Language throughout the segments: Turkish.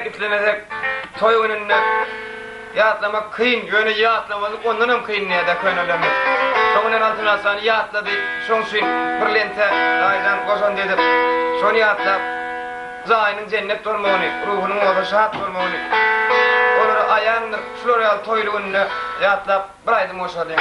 Kitlenerek toy önünde yatlamak kıyın, yönü yatlamadık, ondan hem kıyın neye de köynelemdi. Sonunun altına aslanı yatladı, son suyun pırlente, dayıdan koşan dedi. Son yatlap, zayının cennet durmağını, ruhunun oda şahat durmağını. Onları ayağını, floreal toylu önünde yatlap, bıraydım o şadı.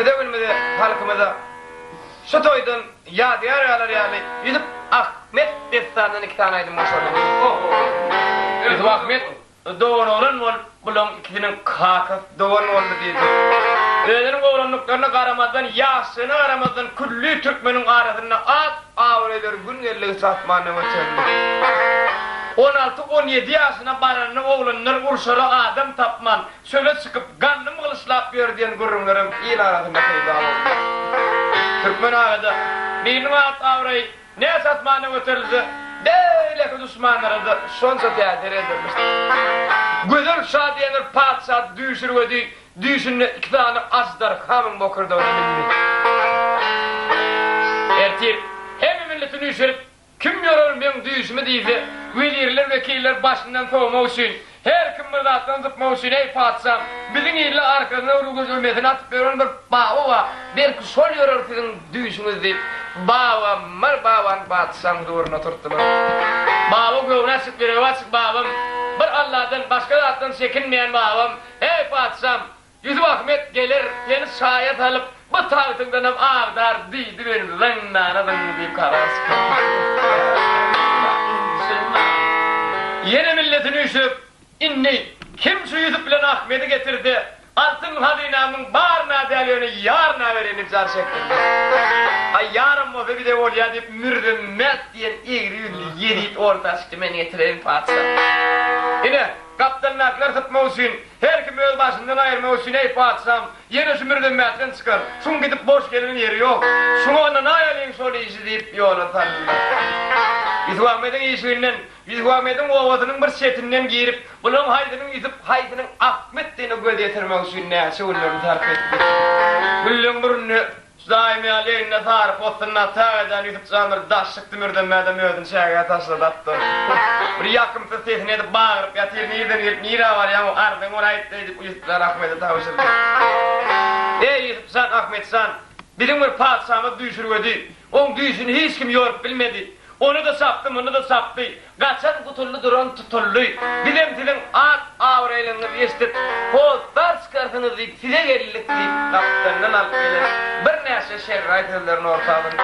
bilmede halkımıza şu toydan yadigar alır yani gidip Ahmet destandan 2 tane aydım maşallah. Gidip Ahmet doğan olan ol bulan ikisinin kakaf doğan oldu dedi. Ölerin oğlanlıklarına karamadan, yaşına karamadan kulli Türkmenin arasına at avreler günlerliği satmanı ötürlü. 16-17 yaşına baranı oğlanlar ursara adam tapman, söyle çıkıp gandım kılıçlap bir diyen gurrunlarım il arasında kıydı alır. Türkmen ağada birinin at avreyi ne satmanı ötürlü? Böyle kudusmanları da sonsa teater edilmiş. Güzel şadiyenler patsat düşür ödü, düşünle 2 tane azdar hamın bokurda onu bildi. Ertir, hem milletin düşürüp, kim yorulur benim düşümü deydi, velirler, vekiller başından soğuma olsun, her kim mırdattan zıpma olsun, ey patsam, bizim ille arkasına uğruguz ümmetini atıp verin bir bağı var, belki sol yorulur sizin düşümüz deyip, bağı var, bağı patsam doğruna turttular. Bağı göğüne sık veriyor, açık bağım, bir Allah'tan başka zattan çekinmeyen bağım, ey patsam, Yusuf Ahmet gelir, seni şayet alıp, bu tağıtından hem ağdar, deydi benim rengdanadın deyip karası. Yeni milletini üşüp, inni, kim şu Yusuf bilen Ahmet'i getirdi, altın hadinamın bağırna değerlerini yarına vereni car şeklinde. Ay yarın olsa bir de oraya deyip mürdüm, mert diyen eğri ünlü yediyip orta sıkımeni getirelim patsam. Yine, kaptanın aklar tutma olsun, her kim öz başından ayırma olsun ey patsam, yine sümürdün mertlen çıkar, şun gidip boş gelinin yeri yok, şunu ona ne ayarlayın sonra işi deyip yola tanrılar. Yusuf Ahmet'in işinden, Yusuf Ahmet'in ovasının bir setinden giyirip, bunun haydının Yusuf haydının Ahmet deni göz yetirme olsun neyse onların tarif etti. Güllün burnu, daimi aleyhine tarif otsunna tağadan Yusuf Sanır daşık tümürden mədem ödün şəgəyə taşladı attı. Bir yakımsız sesini edip bağırıp yatır nira var ya o ardın orayı edip Yusuf'lar Ahmet'e tavşırdı. Ey Yusuf san Ahmet san, bizim bir padişahımız düşürüyordu. Onun düşünü hiç kim yorup bilmedi. Onu da saptım, onu da saptı. Kaçan kutullu duran tutullu. Dilim at avreylini estit. Pozlar çıkartınız deyip, size geldik deyip, kaptanından alıp gelir. Bir neyse şerraytırların ortalığında.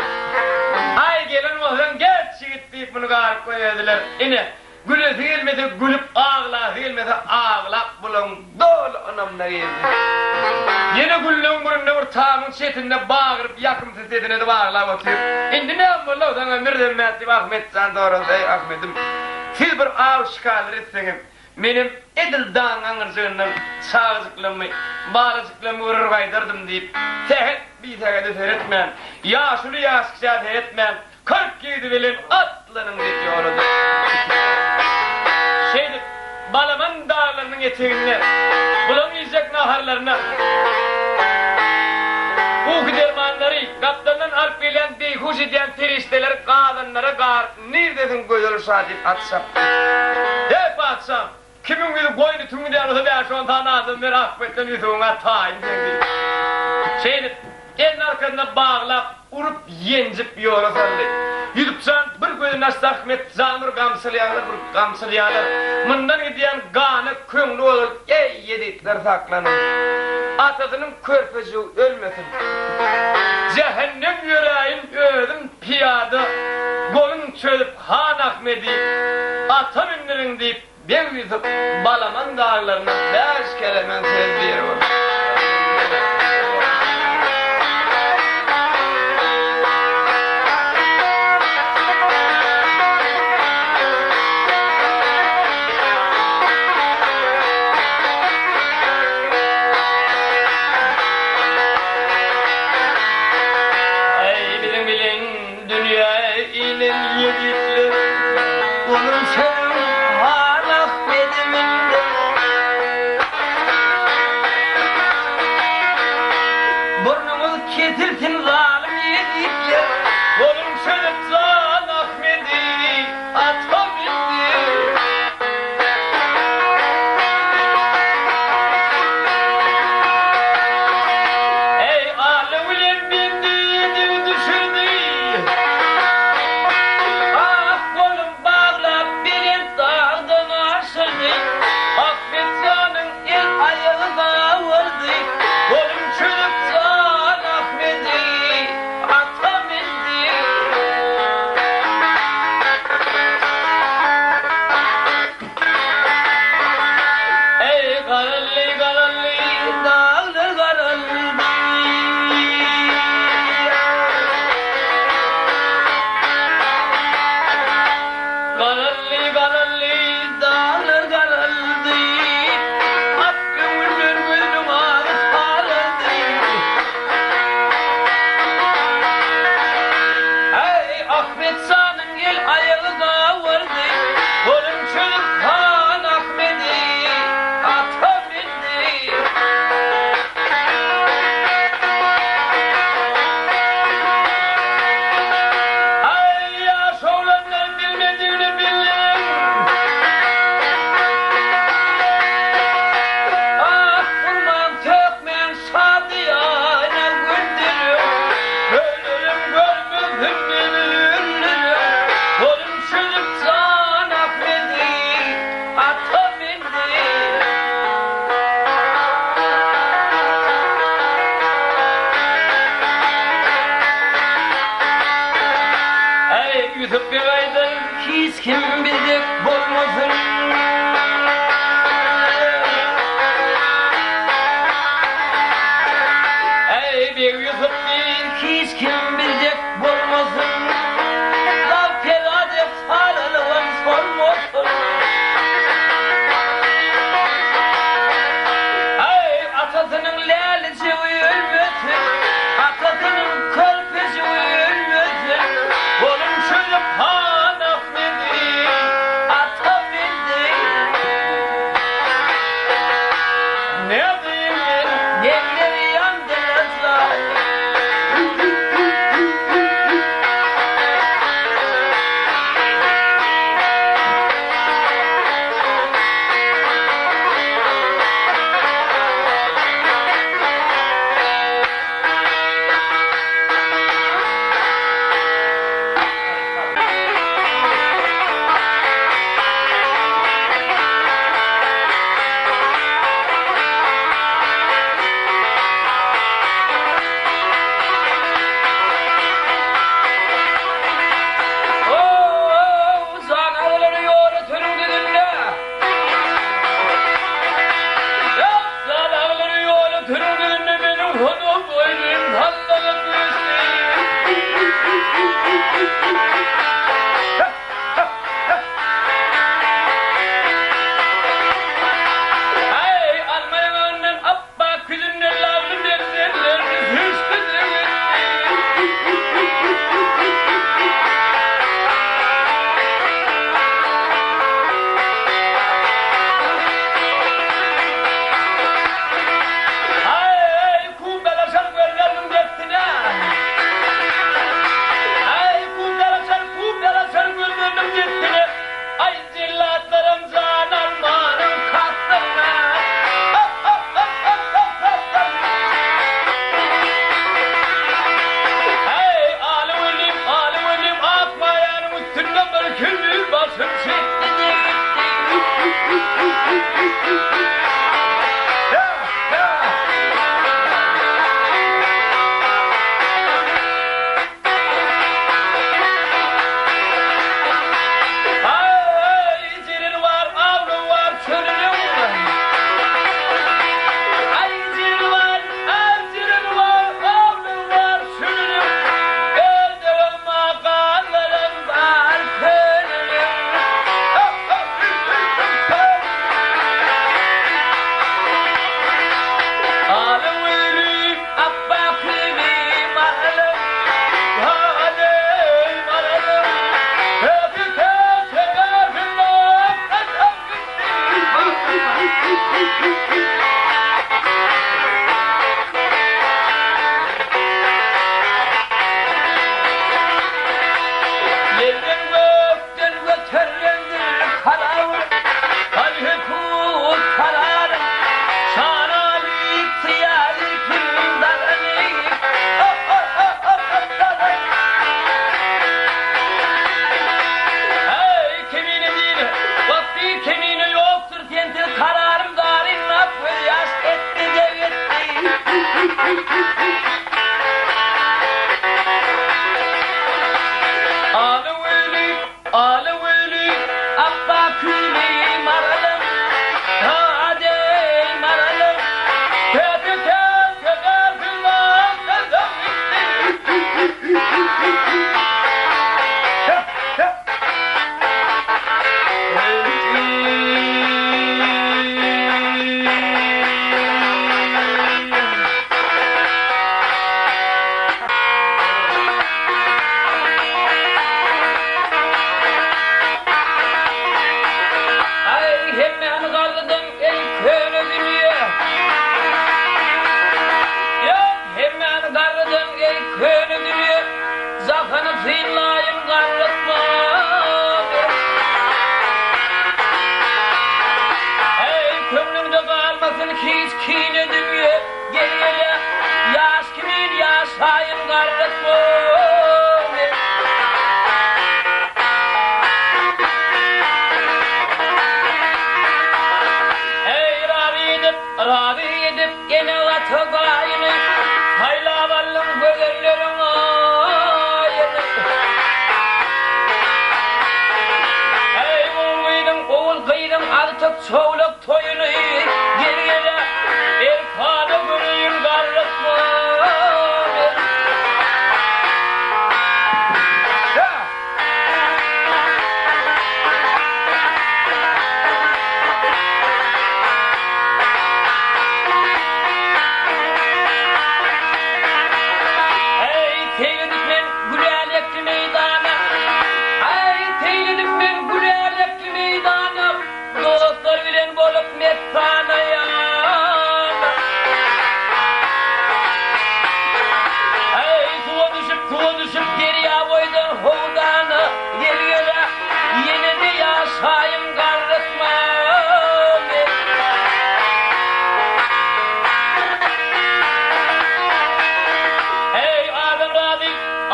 Ay gelin olsan geç çiğit deyip bunu garip koyuyordular. Yine gülüsü gelmedi, gülüp ağla, gelmedi ağla, bulun dolu anamla geldi. Yine güllüğün burunda bir tağın çetinde bağırıp yakımsız setine de bağırla oturup. İndi ne yapmalı o da ömürden mehtip Ahmet sen doğrusu ey Ahmet'im. Siz bir ağ şikadır etseniz, benim edil dağın anırcığından sağızıklığımı, bağırızıklığımı vurur kaydırdım deyip, sehet bir sehet seyretmem, yaşlı yaşlıca seyretmem, 47 bilin atlanın deyip yoludur. Şeydir, Balaman dağlarının eteğinde, bulamayacak naharlarına, Uğu dermanları, kaptanın alp bilen deyhuş eden terişteler, kadınlara kar, neredesin gözülü saadip atsam? Hep atsam, kimin gibi koyunu tümü de anısı ben şu an tanıdım, bir Ahmet'ten yüzüğüne tayin dedi. Şeydir, elin arkasına bağlap, urup yencip yola saldı. Yüzüpsan bir gözün açtı Ahmet, zanur gamsılayanlar, bir gamsılayanlar. Bundan gidiyen kanı könglü olur, ey yedikler saklanır. Atasının körpeci ölmesin. Cehennem yüreğin öldüm piyade, golün çölüp Han Ahmet'i, atam ünlürün deyip, ben yüzüp Balaman dağlarına 5 kere ben sevdiği olur. kim bildik bulmasın. Ey bir Yusuf bin hiç kim bildik bulmasın. Lav kelade sarılığın sormasın. Ey atasının lelisi uyulmasın. Atasının körpesi uyulmasın. Oğlum çocuk hanak dedi, ata bildi. Ne diyeyim ben, genleri yandıracak.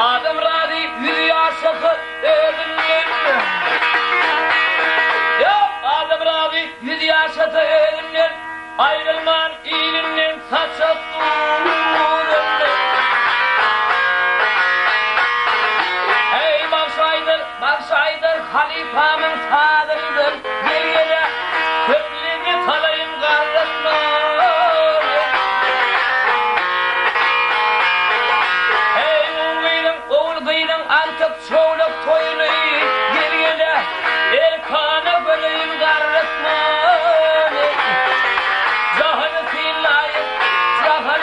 Adam razı yüzü yaşatı ölümden. Yok adam razı yüzü yaşatı ölümden. Ayrılman iyilinden saçat durumdan. Hey başaydır halifamın sağdırdır. Gel gele köklüğü talayım kardeşler. Artık çoğuluk toyunu gel gele erkana böleyim garretmani Zahanı sillayım garretmani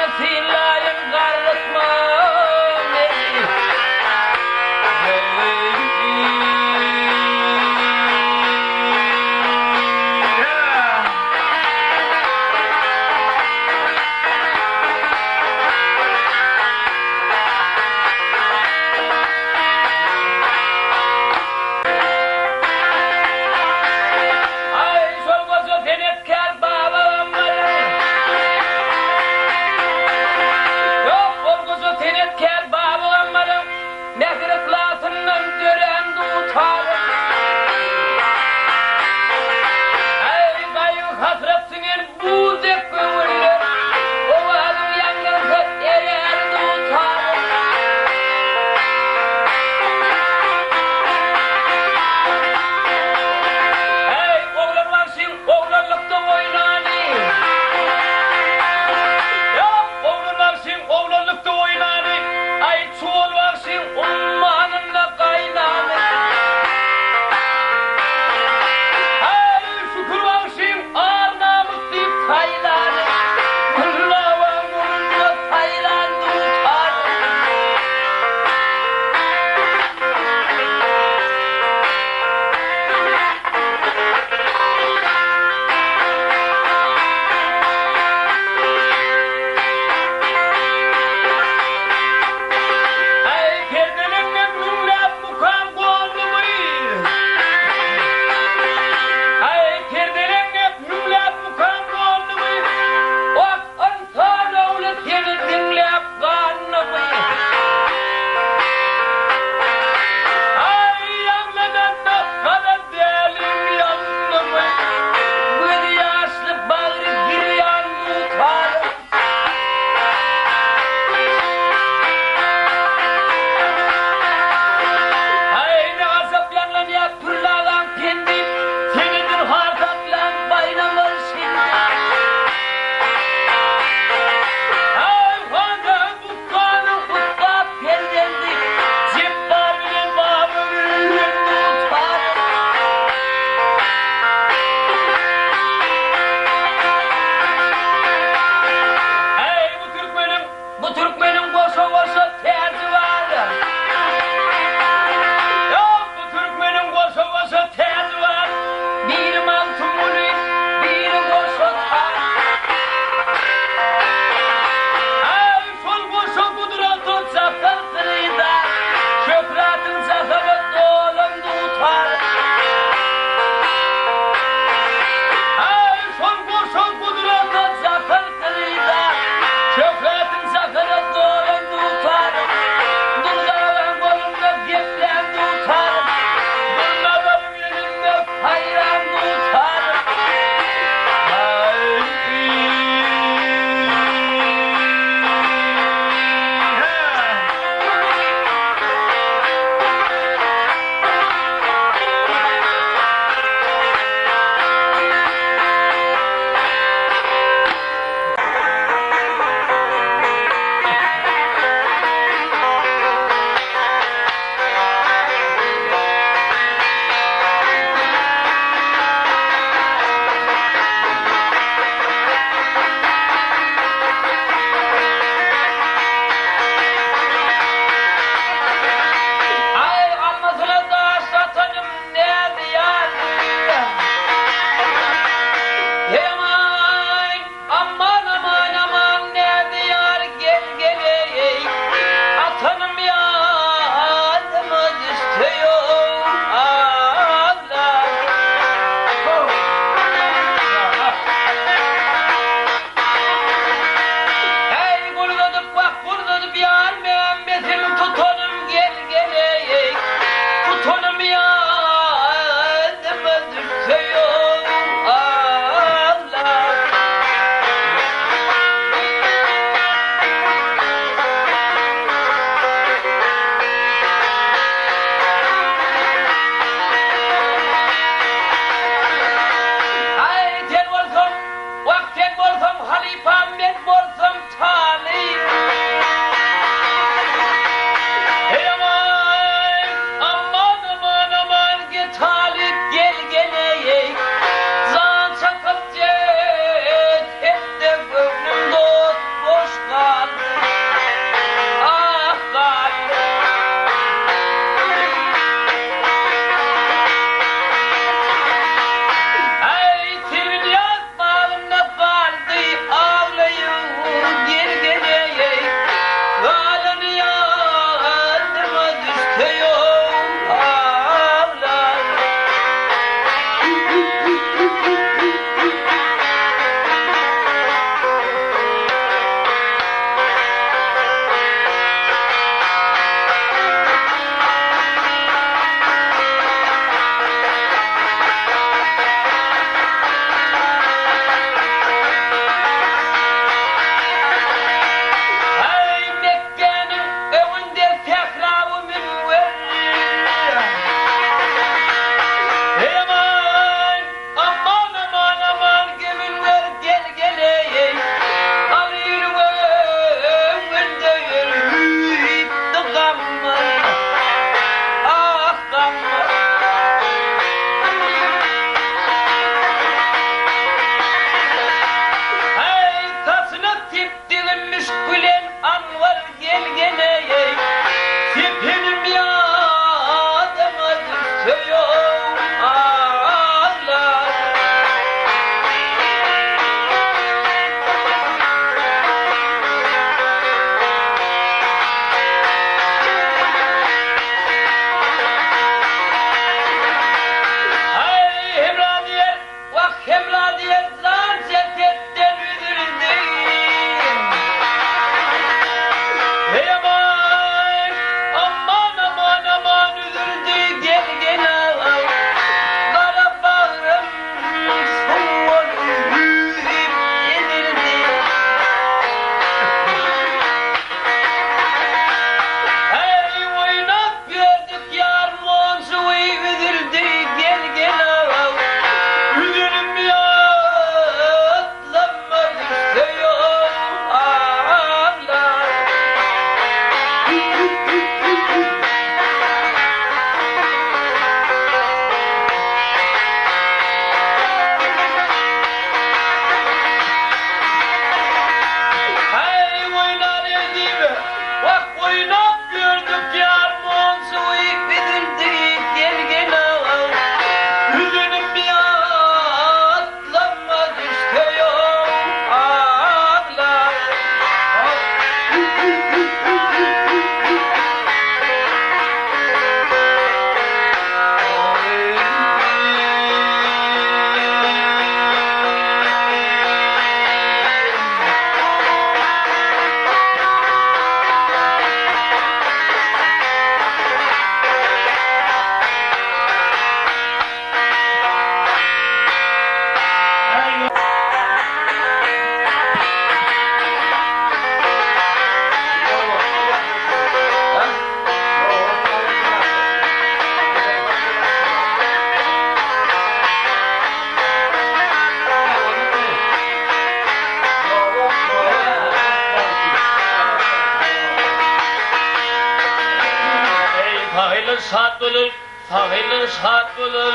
Sahayla saat olur, sahayla saat olur,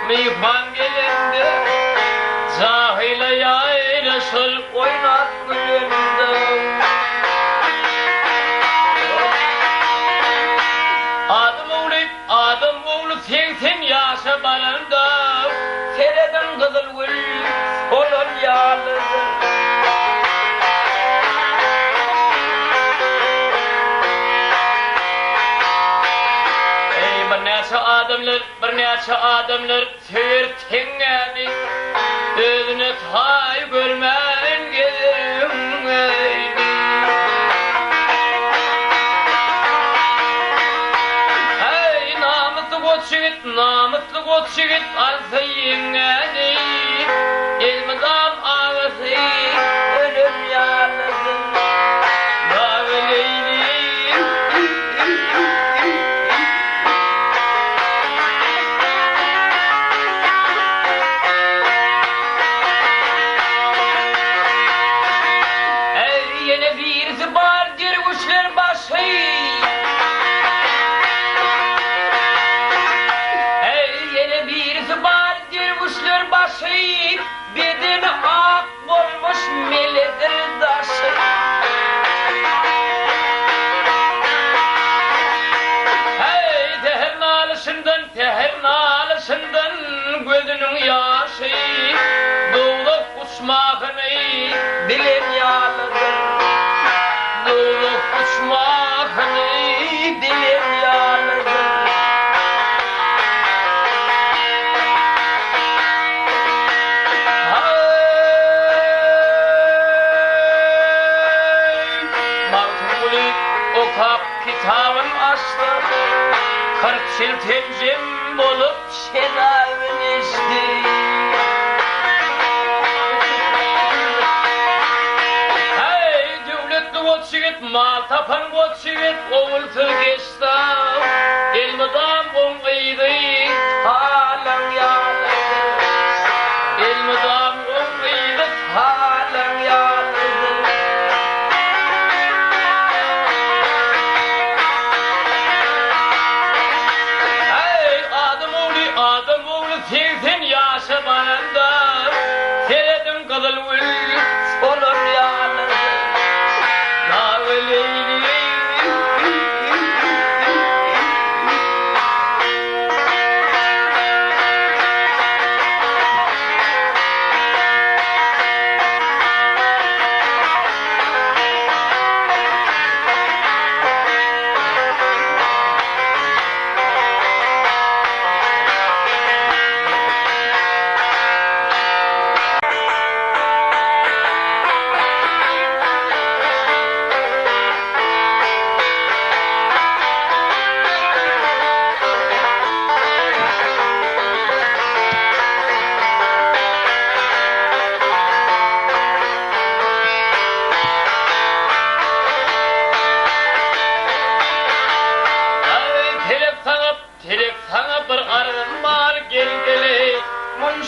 mihman gelindi. Sahayla yayla sol oynat gülündüm. Adam oğlu 80 yaşa balında, sereden kızıl gül olur yağlıdır. Bir neçe adamlar tür tengeni, özüne tay görmeyin gelirim eydi. Hey namuslu kot şigit alsa yengeni, elmizam ağası ölüm yalnızın. Bedeni ak olmuş meledir daşı. Hey teher nalışından gözünün yaşı, doğulup uçmakını bilen yağlıdır. Doğulup uçmakını bilen yağlıdır. Kitabın açtı, 40 yıl temcim olup şerabın içti. Hey devletli ot şigit, mal tapan ot şigit, oğul tır geçti. Elmidam oğluydu, halen yağlıdı. Elmidam oğluydu, halen yağlıdı. Seksen yaşa balında, seyredin kızıl gül olur yalnız. Ya veleyli.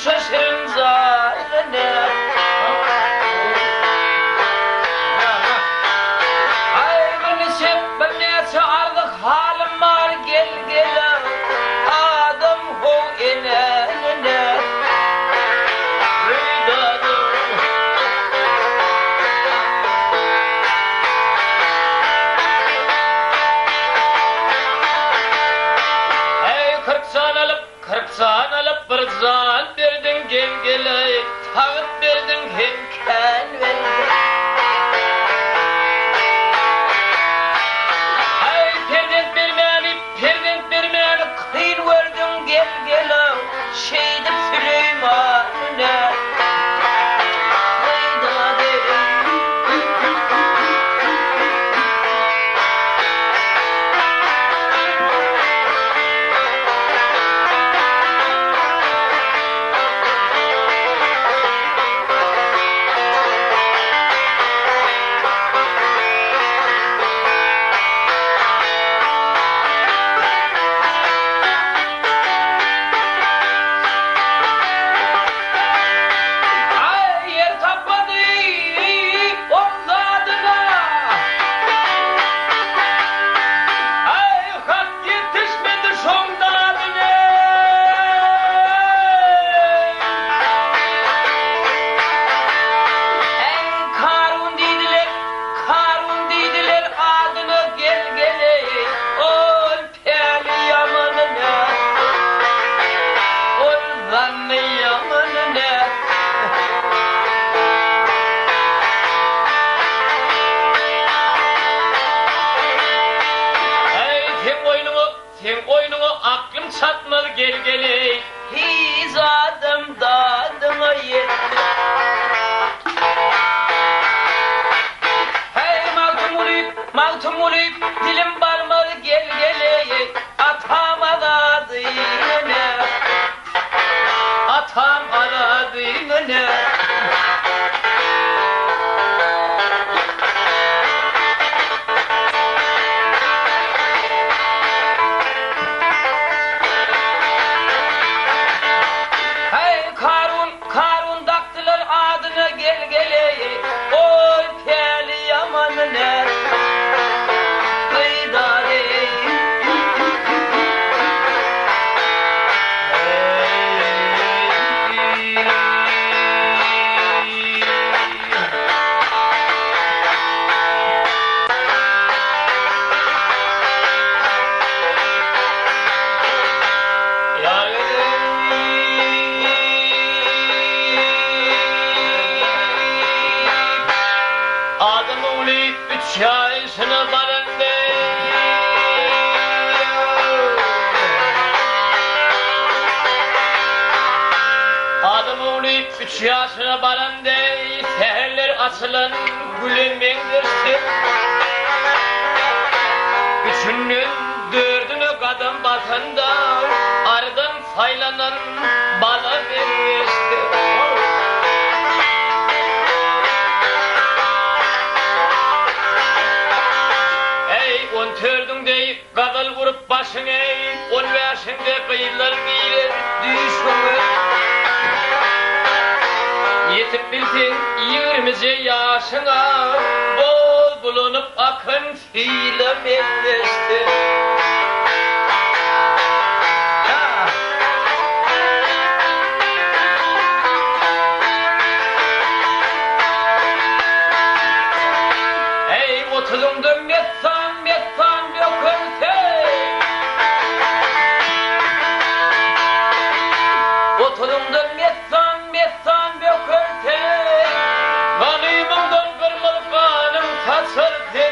Şaşırın zahirine. Ay bir neçe ardık halim var gel gele, adam ho enenine. Hey 40 san alıp bir zan verdin gel gele, tağıt verdin hemken verdin. Hey perdent vermeyeni kıyın verdin gel gele, şeydi Süleyman'ına. sen oyununa aklım çatmadı gel geley. Hizadım dadıma yetti. Hey maltum ulik, dilim barmalı gel geley. Atam aradı yine. Atam aradı yine. Karun daktılar adına gel geley. Oy peli yamanına kıydare. Yaşına barındı. Adım oğlu 3 yaşına barındı. Seherler açılan gülün mendirsin. Üçünün dördünü kadın batında arıdan faylanan bala vermişti. Tördün deyip kadal vurup başını eğip 15'inde kıyılar giyilir düşmanı. Yetip bildin 20 yaşına bol bulunup akın fiile mevleşti. Ey otuzumda metsan dökülse, otuzumda metsan dökülse, kanımımdan kırmalı kanım taşırdı.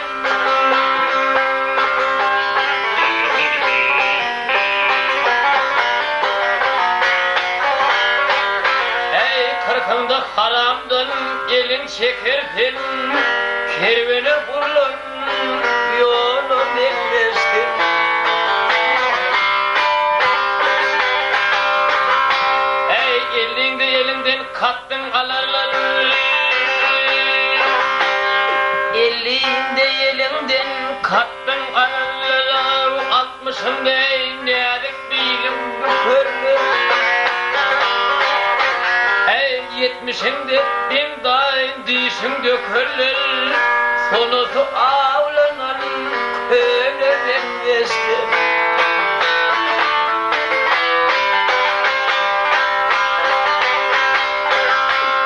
Ey kırkında haramdan elin çekirdin, kervene burlun yolu bekleştin. Ey elinden kattın alarlar, elinden kattın alarlar. 60'ında nedik bilim görür. Ey 70'inde bin daim dişin dökülür. Sonusu ağlanan köleden geçti.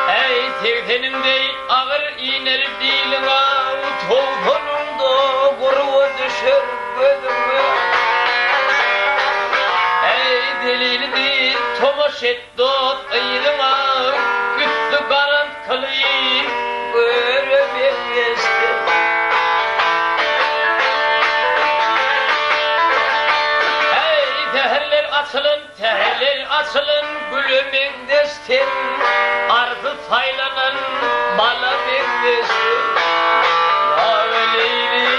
Ey sevheninde ağır iner dilin ağ, toğununda kuru düşer gözüme. Ey delili değil tomaş et dot ayırın ağ, güçlü garant kılayım göreve geçti. Teherler açılın gülümün destin, arzı saylanan bala beklesin. Ya Leylim,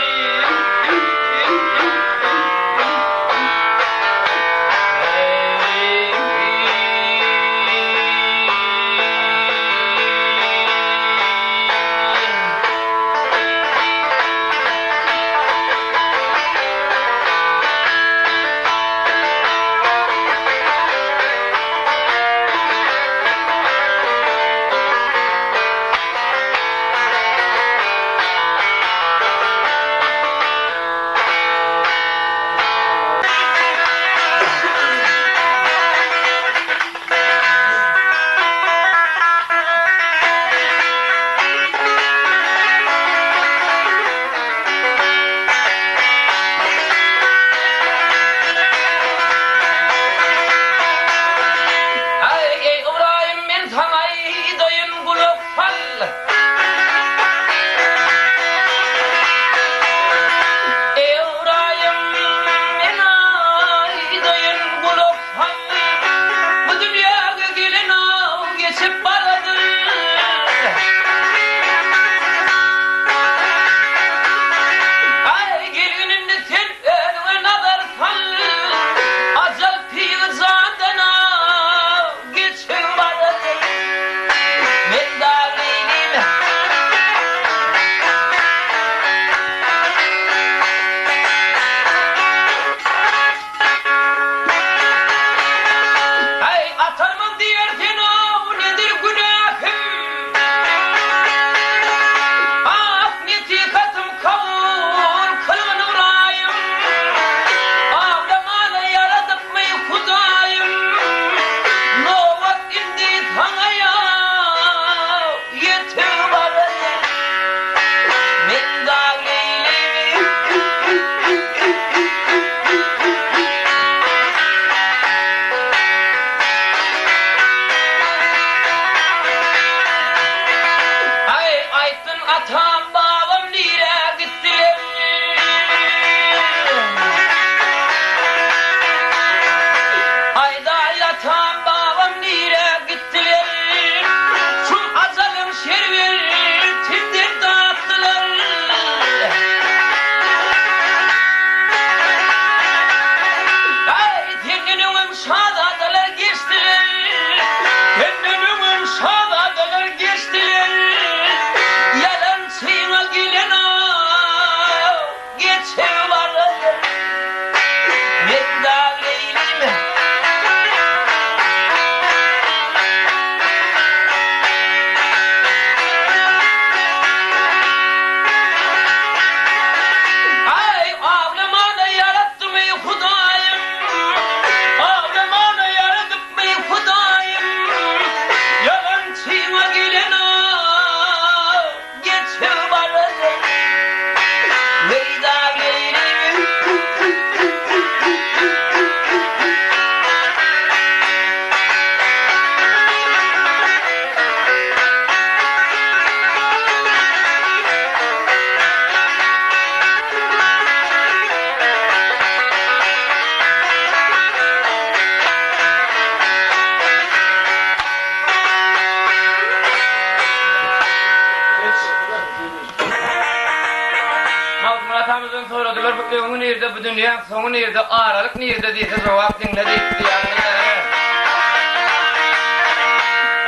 sonu nerede bu dünya, sonu nerede, aralık nerede diye cevap dinledik diyanlar.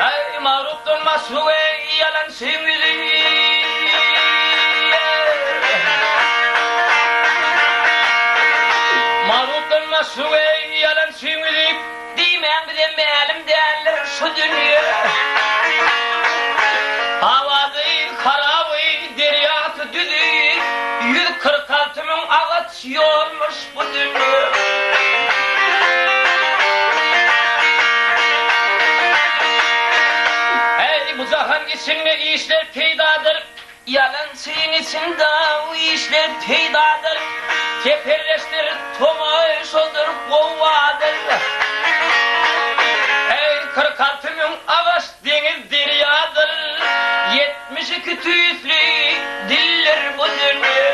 Ay mağruptun masruve yalan sevgili. Mağruptun masruve yalan sevgili. Dimen bir de melim derler şu dünya. Havada karabı deryatı düdü. 146 bin ağaç yormuş bu dünya. Ey bu zahan içinde işler peydadır. Yalan senin içinde o işler peydadır. Teperleştir tomaş odur kovadır. Ey 46 bin ağaç deniz deryadır. 72 tüyüslü diller bu dünya.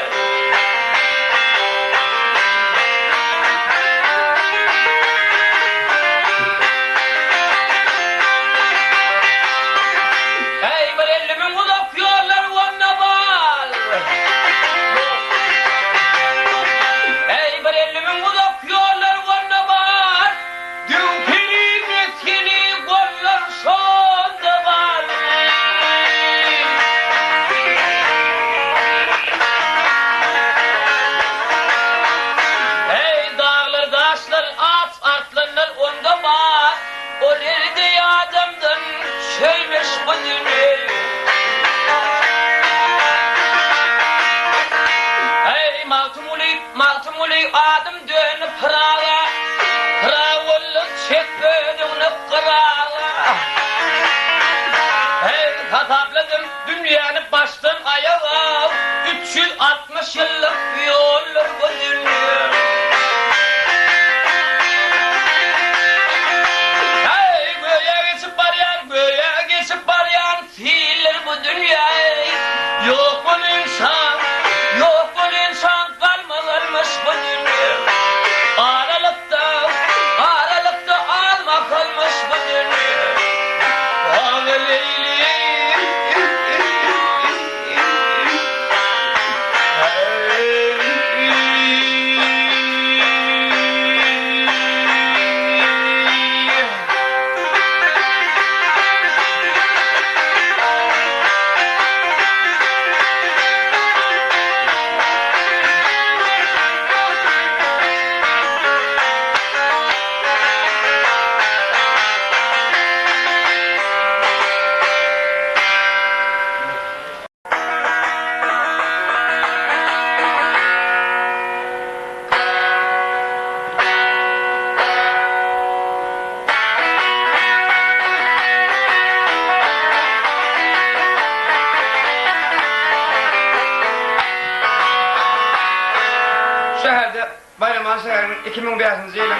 Ey bir 50 bin uzak yollar vanna bal. Ey bir 50 bin uzak yollar vanna bal. Dünkiri meskini gollar sonda bal. Ey dağlar daşlar at artlanlar onda bal. O nerede adamdan şeymiş bu dünya. Ey maltumuli adım dönüp Pırağa. Pırağılı çekmedin kırağa. Ey katapladım dünyanı baştan ayağa. 360 yıllık yollar bu dünya. Hey göğe geçip barayan fiiller bu dünyayı. Yok bu insan kalmalarmış bu dünya. Aralıkta alma kalmış bu dünya. Ah Leyli. Şehirde Bayraman şehrinin 2005 yılın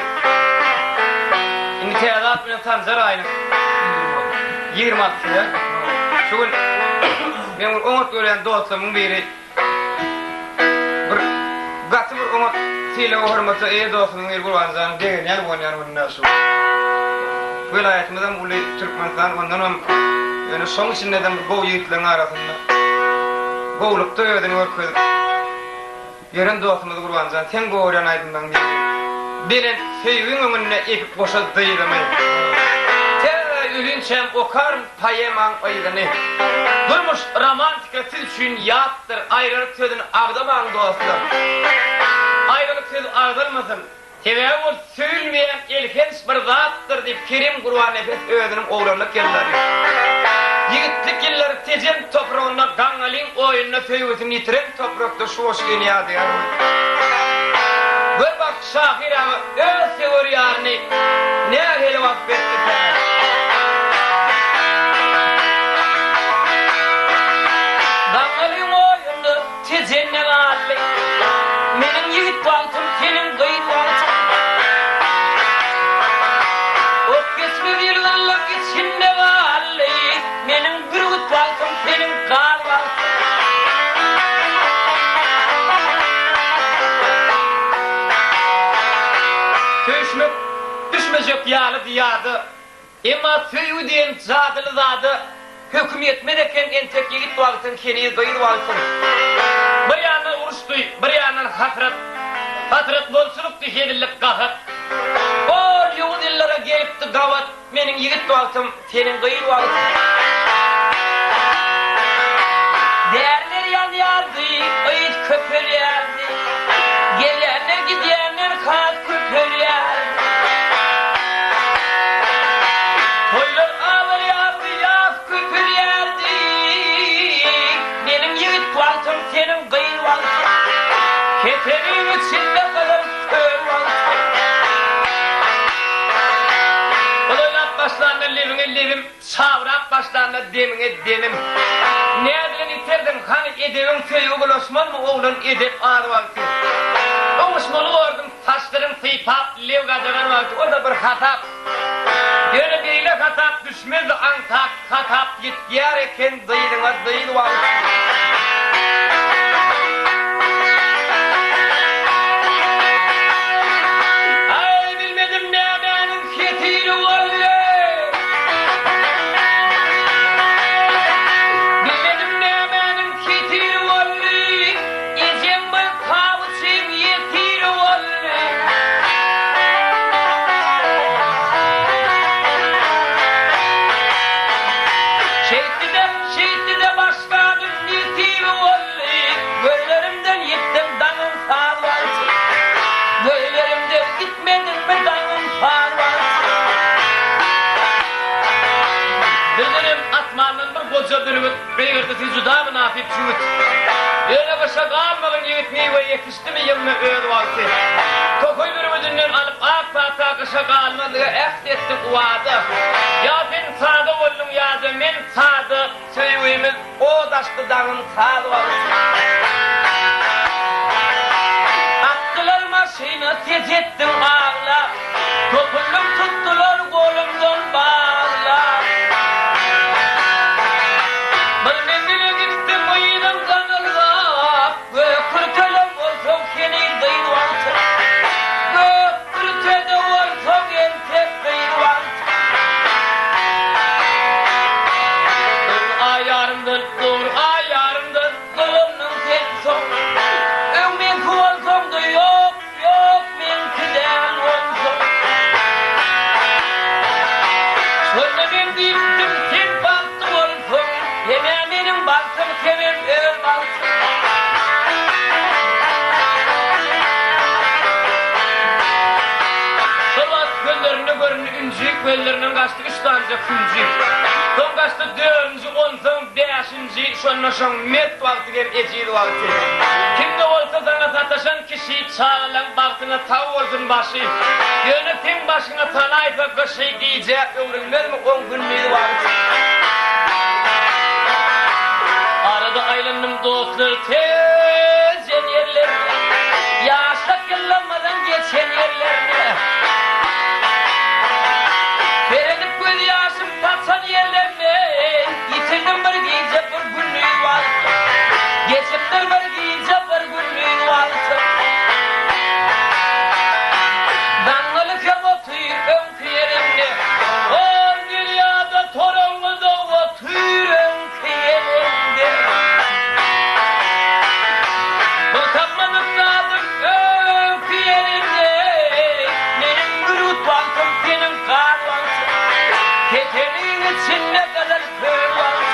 İntihazat bilen Tanzar ayının 26'sında şu gün ben bir umut gören dostumun biri bir gatı bir umut tile o hürmeti iyi dostumun bir bulvanzan değil yani bunun nasıl vilayetimizden ulu Türkmenistan ondan yani son içinden bu yiğitlerin arasında boğulup dövdüğünü görüyoruz. Yarın dostumuz kurbancan, sen bu oran aydından değil. Bilen sevgin ömrüne ekip boşa dayılamayı. Terra ülünçem okar payeman aydını. Durmuş romantika için yattır, ayrılık sözünü ağdaman dostlar. Ayrılık sözü ağdılmasın. Tevevvül sövülmeyen elkenç bir zattır deyip Kerim Kurban nefes öğünüm oğlanlık yılları. Yigitlik yılları tecem toprağına gangalin oyununa söylesin yitiren toprakta şu hoş dünyada yarıyor. Bir bak Şahir ağa öz sever yarını ne hele vakfetti sana. Gangalin oyununda tecem ne galli. Menin yigit bantım senin gayit bantım. O kesme bir lallık içinde galli. Menin gırgıt bantım senin kar bantım. Düşmeyecek yağlı diyadı. Ama tüyü diyen zadılı zadı. Hükümiyet meneken entek yigit vaktın keniyi gayır vaktın. Bir yandan uruş duy, bir yandan hasret. Patrat bolsuluk dihedilip kahıp. Ol yuğudillara gelipti gavat. Menin yigit vaktım, senin gıyır vaktım. Değerler yanyardı, ıyıt köpürüyordu. Gelenler gidenler kalp köpürüyordu. Toylar ağır yardı, yaz köpürüyordu. Benim yigit vaktım, senin gıyır vaktım. Keterin içinde kalır kör vaktım. Olaylar başlarına levim, savrap başlarına demim. Ne adını iterdim, hani edevim köy oğul Osman mı oğlun edep ağır vakti. O Osman'ı ordum, taşlarım fıypap, lev kadar vakti, o da bir hatap. Böyle biriyle hatap, düşmez antap, hatap, git yer eken dıydı vakti. Ay bilmedim ne benim fetili oğlu. Beyirdi zudamı nafip çüvüt. Öyle başa kalmağın yigitmeyi ve yetişti mi yemme öğüd vakti. Tokoy bir müdünden alıp akta kışa kalmadığı ehd ettik uvadı. Ya ben sağda oldum ya da men sağda söyleyimiz o daştı dağın sağda vakti. Attılar maşina tez ettim ağla. Topullum tuttular kolumdan bağla. Göllerinin kaçtı 3 tanecek küncü. Son kaçtı 4. 10. 5. Şonuna şon met vakti gel eciydi vakti. Kimde olsa sana sataşan kişi çağılan baktına tav olsun başı. Yönetim başına tanayfa kışı diyeceği ömrülmez mi 10 günlüğü vakti. Arada aylanım dostlar tezen yerlerine. Yaşak yıllanmadan geçen yerlerine. Veredip göz yaşım tatsan yerlerine. Yitirdim bir giyce bir günlüğü var. Geçiptir bir giyce bir günlüğü var. Dangalı kemotuyum ön kıyerimde. O dünyada torunlu da oturum kıyerimde. Bu tapmadık nadım ön kıyerimde. Benim gürüt bankım senin kar bankım. Ketenin içinde kadar kör bankım.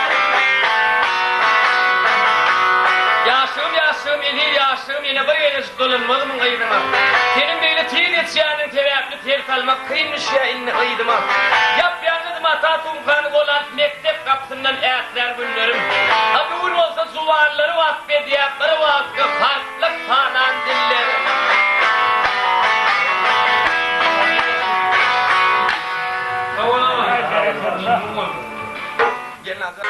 Yaşım yine böyle dolunmalı mı kıydıma? Senin böyle tir edeceğinin tevaplı ter kalmak kıymış ya inne kıydıma. Yap yanıdım hata tumkanı olan mektep kapısından eğitler günlerim. Abi uğur olsa zuvarları vakfe diyapları vakfe farklı kanan dillerim. Gelin hazır.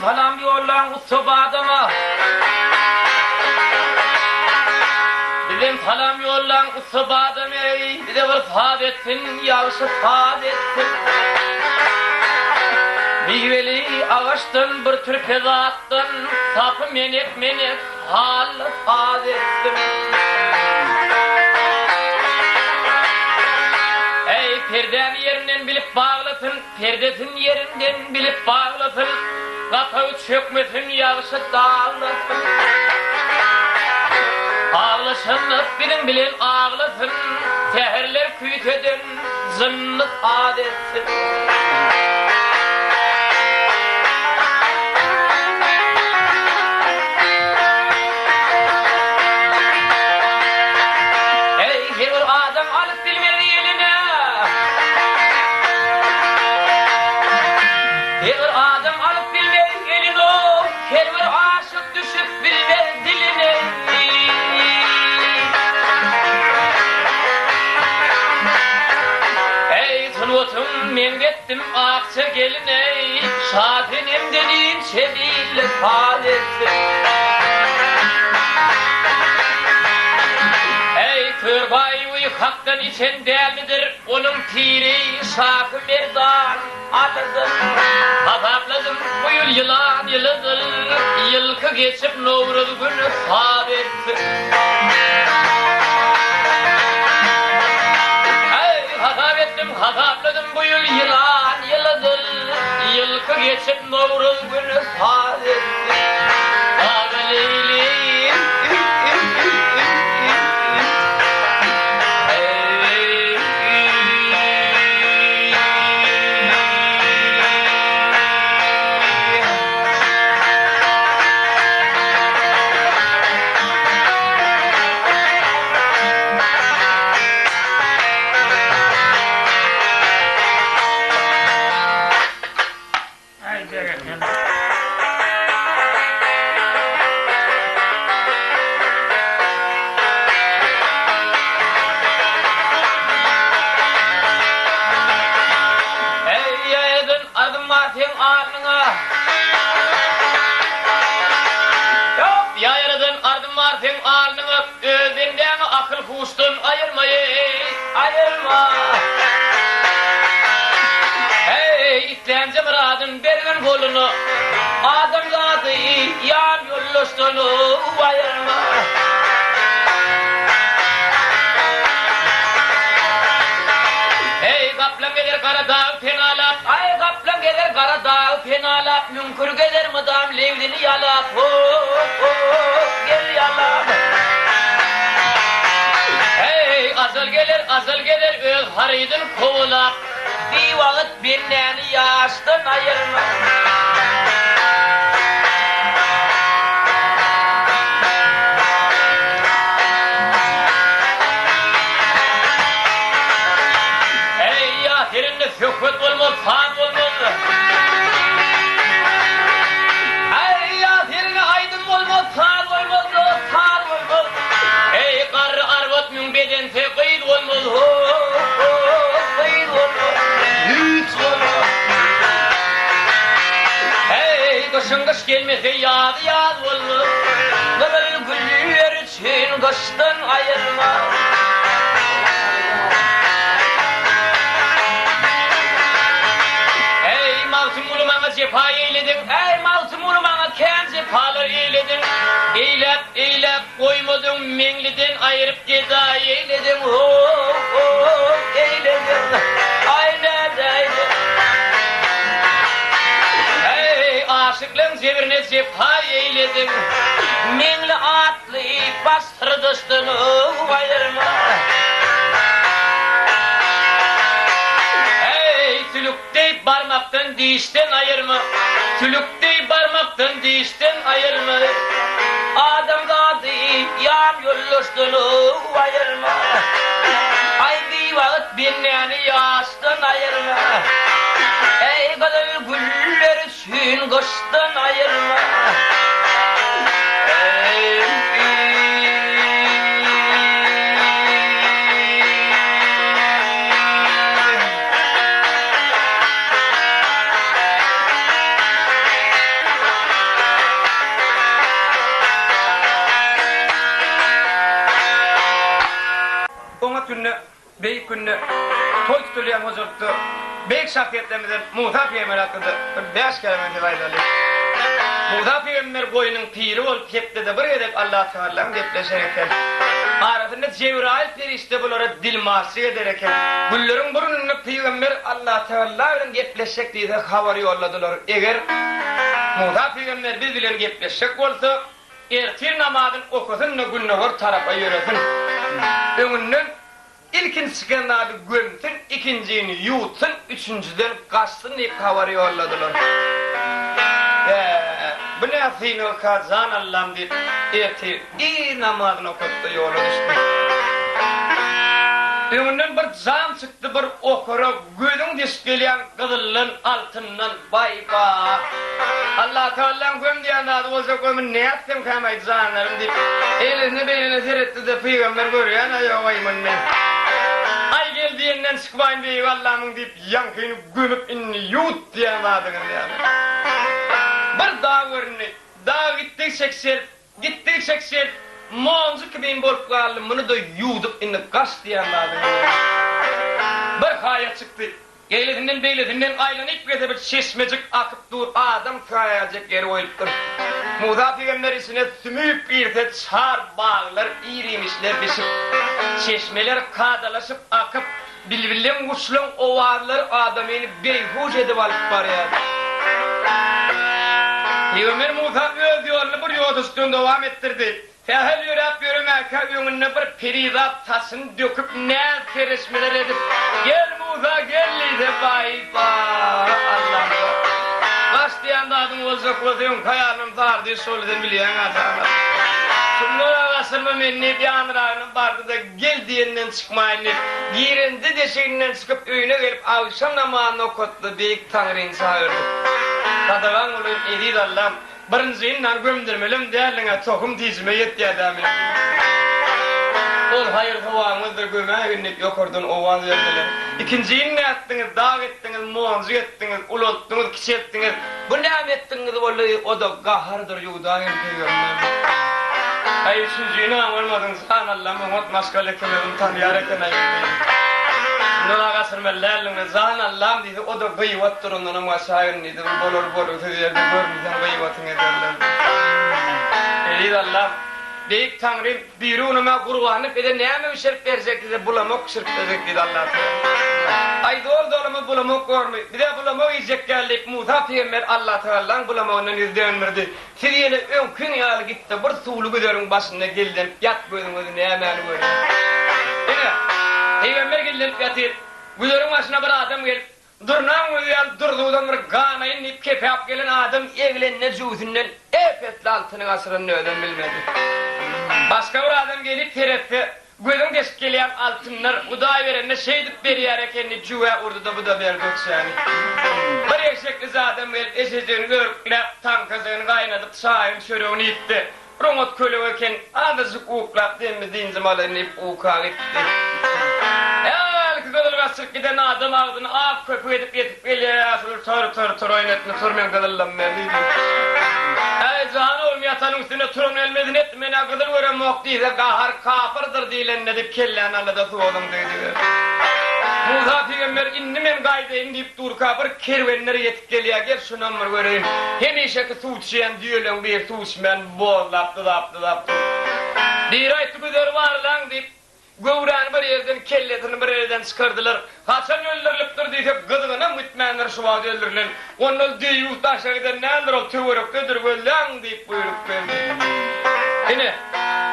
Falan yollan ustup adama. Bilim falan yollan ustup adama. Bir de bir saadetsin, yavşı saadetsin. Meyveli ağaçtan bir türpe attın, sapı menek menek halı adettim. Ey perden yerinden bilip bağlatın, perdetin yerinden bilip bağlatın, katağı çökmesin yağışı dağlatın. Ağlaşanlık bilin bilin ağlatın, seherler küytedin, zınlık adetsin. Men gittim akça geline, şadinim dediğin çeliyle faaleti. Ey körbay uyukaktan içen değil midir? Onun piri şakı merdan alıdır. Kapakladım bu yıl yılan yılıdır, yılkı geçip Novruz günü faaleti. Hatapladım bu yıl yılan yılıdır, yılkı geçip Novruz günü saadetti. Ağla Leylim, ayırma. Hey İslamcı muradın bergin kolunu, adam zadı yan yollustunu ayırma. Hey kaplan gelir Karadağ penalap, ay kaplan gelir Karadağ penalap, mümkür gelir mıdam levdini yalap, gel yalap. Azal gelir öz hariydin kovulak, bir vakit benden yaştan ayırma. Ey ya yerinde söhbet olmaz, fan olmaz. Ey ya yerine aydın olmaz, fan olmaz, fan olmaz. Ey karı arvat mün beden teqid olmaz, teqid olmaz, hiç olmaz. Hey kışın kış gelmese yağdı yağdı olmaz, kızıl güller için kıştan ayırma. Ey mavsum ulumana cefa eyledin, ey mavsum ulumana ken cefalar eyledin. Eylep eylep koymadın mengliden ayırıp ceza eyledim, eyledim, aynen aynen. Hey aşıklığın zevirine cefa eyledim, mengli atlı bastır dostunu ayırma. Hey tülüktey parmaktan dişten ayırma, tülüktey parmaktan dişten ayırma. Adam gadı yan yollustunu ayırma. Ay bir vakit benden yaştan ayırma. Ey kadar güller için kıştan ayırma. Ona günne, bey günne, toy tutulayan huzurdu. Bek şahsiyetlerimizden Musa Peygamber hakkında bir 5 kelime faydalı. Musa Peygamber koyunun piri olup hepde de bir edip Allah Teala'nın depleşerken arasında Cebrail perişte bulara dilmasi ederken bunların burnunu Peygamber Allah Teala'nın depleşecek diye haber yolladılar. Eğer Musa Peygamber biz bilen depleşecek olsa ertir namazın okusun da günahır tarafa yürüsün. Önünden İlkin sıkınadı gömsün, ikincini yutsun, üçüncüden kaçsın deyip haber yolladılar. Bu ne fino kazan Allah'ım deyip ertir, iyi namazını okuttu yola düştü. Önünden bir zam çıktı, bir okura gözün diskeleyen kızılın altından bayba. Allah Teala'nın göm diyen adı olsa gömün ne yaptım kamaydı zanlarım deyip elini beline seyretti de Peygamber görüyor ana yovayımın ne. Ay geldiğinden çıkmayın deyip Allah'ımın deyip yankını gömüp inni yut diyen adını yani. Bir dağ görünü, dağ gittik çekser, Monzu kimin bolup kaldım, bunu da yudup inni kaç diyen adını. Bir kaya çıktı, eyledinden beyledinden aylanıp geze bir çeşmecik akıp dur, adam kayacak yeri oyup dur. Musa Peygamber isine sümüyüp birde çar bağlar, iyiymişler bişip, çeşmeler kadalaşıp akıp, bilbilen uçlun ovarlar adamını beyhuş edip alıp var ya. Peygamber Musa öz yolunu bir yol üstünde devam ettirdi. Fehel yürüp yürümeke önüne bir peridat tasını döküp ne tereşmeler edip gel Musa gel de bayba Allah'ım. Kaç diyen de adım olacak olsun kayarım tardı soliden bileyen adamlar. Şunlara kasırma menni bir anırağının vardı da gel diyenden çıkmayın. Girindi deşeğinden çıkıp öyüne gelip akşam namazını okuttu büyük Tanrı'nın sağırdı. Tadağın olun edid Allah'ım. Birinciyinden gömdürmelem değerline tokum dizime yetti adamı. Ol hayır havamızdır gömeye günlük yokordun ovan verdiler. İkinciyin ne ettiniz, dağ ettiniz, muğanzı ettiniz, ulottunuz, kişettiniz. Bu ne ettiniz vallahi o da gahardır yuğdağın peygamber. Ay üçüncüyünü anlamadın sen Allah'ım umut maskale kemerim tanıyarak enayim. Nuna kasırmellerle zan Allah'ım dedi o da gıyvattır ondan aşağıya dedi. Bolur sözlerde görmüşsen gıyvatın ederler. Elid Allah'ım. Büyük Tanrım birunuma kurbanıp ede neyme bir şerif verecek dedi. Bulamok şerif verecek dedi Allah Teala. Ay dolumu bulamok görmüş. Bir de bulamok yiyecek geldik. Musa Peygamber Allah Teala'nın bulamoğundan izleyenmirdi. Siriyeli önkün yağlı gitti. Bir suğulu güdörün başında geldim. Yat gözümüzü neymeğini gördüm. Peygamber gelip yatır. Güdörün başına bir adam gelip durnan uyuyan durduğundan bir gana inip kepep gelen adam evlenine cüzünden efetli altının asırını öden bilmedi. Başka bir adam gelip terefe gözün deşik gelen altınlar uday verenine şeydip veriyor kendi cüve urdu da bu da verdik yani. Bir eşekli adam gelip eşeceğini görüp tankazığını kaynadıp sahim şörüğünü itti. Romot kölüveken adazık uğuklap demediğin zamanlarını hep uğuğa gitti. Kızılgasık giden adam ağzını ağ köpü edip yetip geliyor. Tır oynatını turmayan kızıllam verdi. Ey zahan oğlum yatanın üstüne turun elmedin etmene kızıl veren muhtiyse kahar kafırdır diyilen edip kellen alıda su oğlum dedi. Musa Peygamber indimen gayda indip dur kapır kervenleri yetip geliyor. Gel şundan var göreyim. Hemişeki su içiyen diyorlar bir su içmeyen bol laptı. Bir ayıttı güzel var lan deyip Gövran bir yerden kelletini bir yerden çıkardılar. Hasan öldürülüptür deyse gıdığına mütmenler şuvadı öldürülen. Onlar deyut aşağıdan nedir o tüvürüp gödür lan deyip buyurup verdi. Yine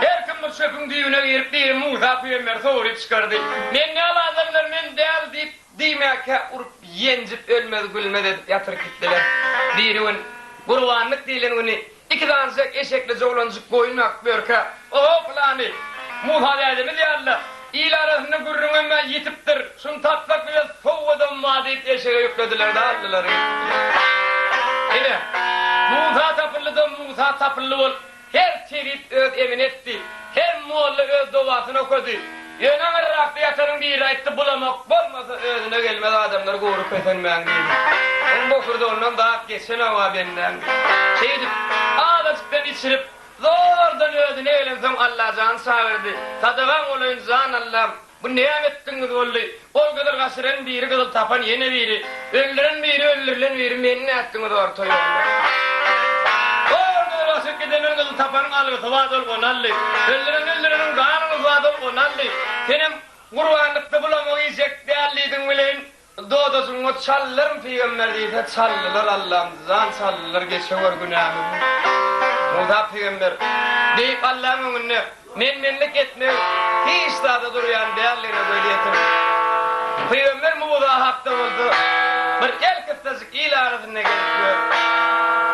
her kim bu çöpün düğüne girip değil Musa Peygamber soğurip çıkardı. Men ne aladımlar men değil deyip deymeke urup yencip ölmedi gülmedi edip yatır kittiler. Birinin kurbanlık değilen onu iki dansık eşekli oğlancık koyunak börke. O planı. Musa dedimiz ya Allah, il arasında gürrüğüme yitiptir, şun tatlak biraz soğudum va deyip eşeğe yüklediler de aldılar. Yine, Musa tapırlı ol, her çerit öz emin etti, her Moğollu öz dovasını okudu. Yönen ırraktı yatarın bir ayıttı bulamak, bolmasa özüne gelmez adamlar kuğurup efenmen değil. Onun bokurdu ondan daha geçen hava benden. Şeydi, ağdaçıktan içirip, zordan ödün eylensem Allah can sağırdı. Tadağın olun can Allah'ım. Bu ne etdiniz boldy? Ol kadar gasyren biri kızıl tapan yene biri. Öldüren biri, öldürülen biri meni ne etdiniz orta yolda? Orada rasık gidenin kızıl tapanın alıgı vadol konallı. Öldürenin kanını vadol konallı. Senin kurbanlıkta bulamağı yiyecek değerliydin bilen. Doğdasın o çallarım peygamber deyip çallılar Allah'ım. Zan çallılar geçiyor günahımı. O da peygamber. Deyip Allah'ımın önüne. Menmenlik etmiyor. Hiç daha duruyan değerlerine böyle yetim. Peygamber mi bu da hakta oldu? Bir el kıttasık iyile aradığına gerekiyor.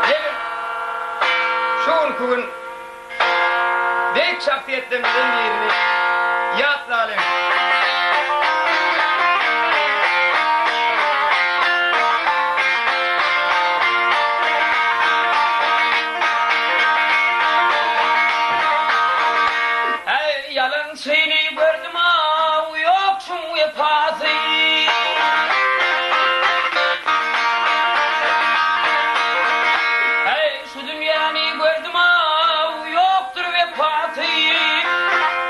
Gelin. Şuun kugun. Deyik şahsiyetten bizim yerini. Yat zalim. Seni gördüm av yoksun vefası. Hey şu dünyanı gördüm av yoktur vefası.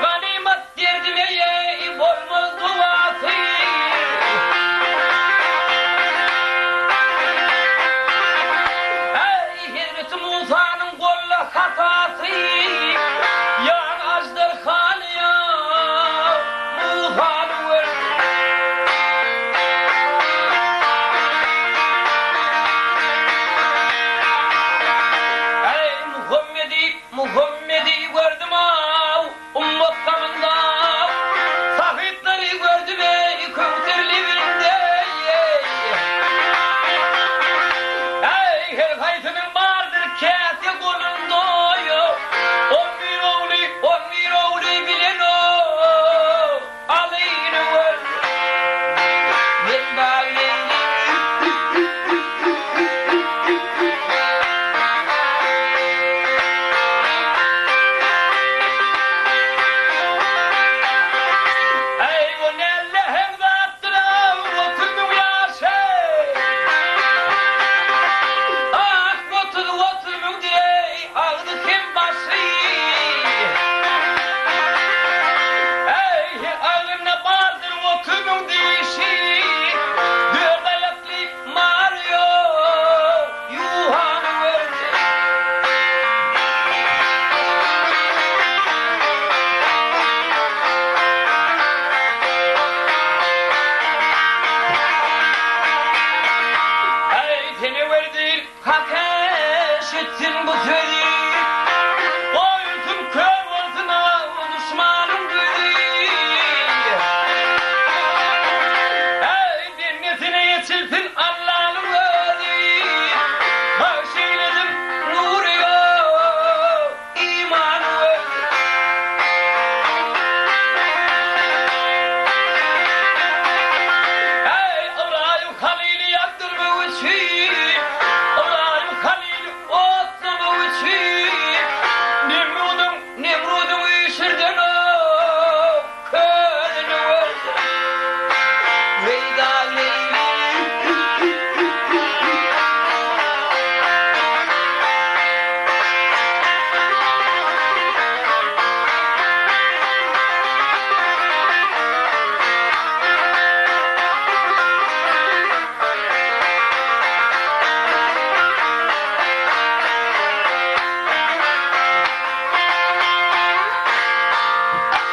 Ganimet derdim eye olmaz duası. Hey Hazreti Musa'nın kolla hatası. Yan azdır kan Muhammed'i gördüm av, ummat kanında. Sahipleri gördüm ey kövterli birinde. Ey her haytının vardır kâti kolunda. 11 oğlu bilen o. Alayını var. Ben bağlayayım. Seni verdir hak eşittin bu sözü.